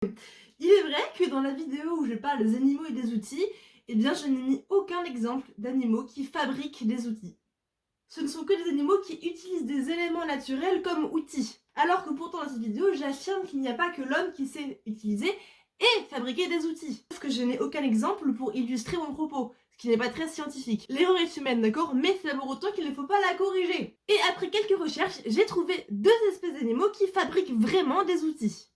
Il est vrai que dans la vidéo où je parle des animaux et des outils, eh bien je n'ai mis aucun exemple d'animaux qui fabriquent des outils. Ce ne sont que des animaux qui utilisent des éléments naturels comme outils. Alors que pourtant dans cette vidéo, j'affirme qu'il n'y a pas que l'homme qui sait utiliser et fabriquer des outils. Sauf que je n'ai aucun exemple pour illustrer mon propos, ce qui n'est pas très scientifique. L'erreur est humaine, d'accord, mais c'est pour autant qu'il ne faut pas la corriger. Et après quelques recherches, j'ai trouvé 2 espèces d'animaux qui fabriquent vraiment des outils.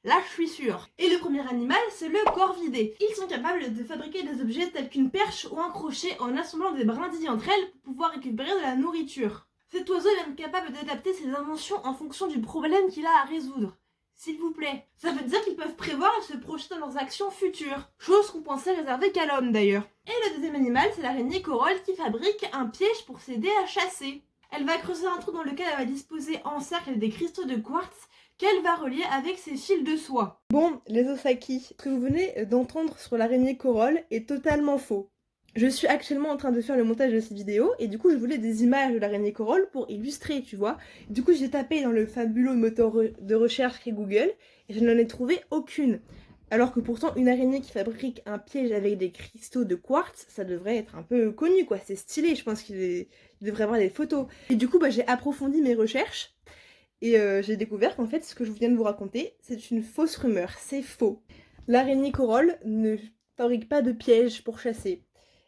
Là, je suis sûre. Et le premier animal, c'est le corvidé. Ils sont capables de fabriquer des objets tels qu'une perche ou un crochet en assemblant des brindilles entre elles pour pouvoir récupérer de la nourriture. Cet oiseau est même capable d'adapter ses inventions en fonction du problème qu'il a à résoudre. S'il vous plaît. Ça veut dire qu'ils peuvent prévoir et se projeter dans leurs actions futures. Chose qu'on pensait réservée qu'à l'homme d'ailleurs. Et le deuxième animal, c'est l'araignée corolle qui fabrique un piège pour s'aider à chasser. Elle va creuser un trou dans lequel elle va disposer en cercle des cristaux de quartz qu'elle va relier avec ses fils de soie. Bon, les Osaki, ce que vous venez d'entendre sur l'araignée corolle est totalement faux. Je suis actuellement en train de faire le montage de cette vidéo et du coup je voulais des images de l'araignée corolle pour illustrer, tu vois. Du coup j'ai tapé dans le fabuleux moteur de recherche qu'est Google et je n'en ai trouvé aucune. Alors que pourtant une araignée qui fabrique un piège avec des cristaux de quartz, ça devrait être un peu connu quoi, c'est stylé, je pense qu'il devrait y avoir des photos. Et du coup j'ai approfondi mes recherches. Et j'ai découvert qu'en fait, ce que je viens de vous raconter, c'est une fausse rumeur, c'est faux. L'araignée corolle ne fabrique pas de pièges pour chasser.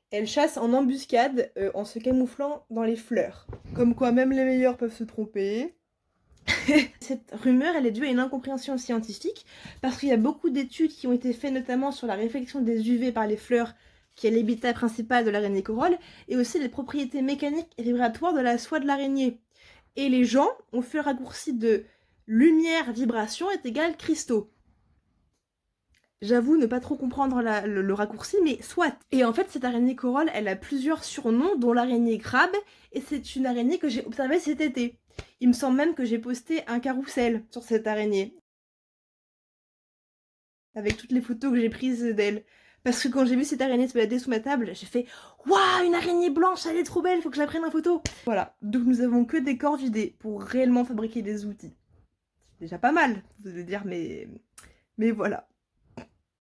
Elle chasse en embuscade en se camouflant dans les fleurs. Comme quoi même les meilleurs peuvent se tromper. Cette rumeur, elle est due à une incompréhension scientifique, parce qu'il y a beaucoup d'études qui ont été faites notamment sur la réflexion des UV par les fleurs, qui est l'habitat principal de l'araignée corolle, et aussi les propriétés mécaniques et vibratoires de la soie de l'araignée. Et les gens ont fait le raccourci de lumière, vibration est égal cristaux. J'avoue ne pas trop comprendre le raccourci, mais soit. Et en fait, cette araignée corolle, elle a plusieurs surnoms, dont l'araignée crabe, et c'est une araignée que j'ai observée cet été. Il me semble même que j'ai posté un carrousel sur cette araignée. Avec toutes les photos que j'ai prises d'elle. Parce que quand j'ai vu cette araignée se balader sous ma table, j'ai fait « Waouh, une araignée blanche, elle est trop belle, faut que je la prenne en photo !» Voilà, donc nous avons que des corvidés pour réellement fabriquer des outils. C'est déjà pas mal, vous allez dire, mais voilà.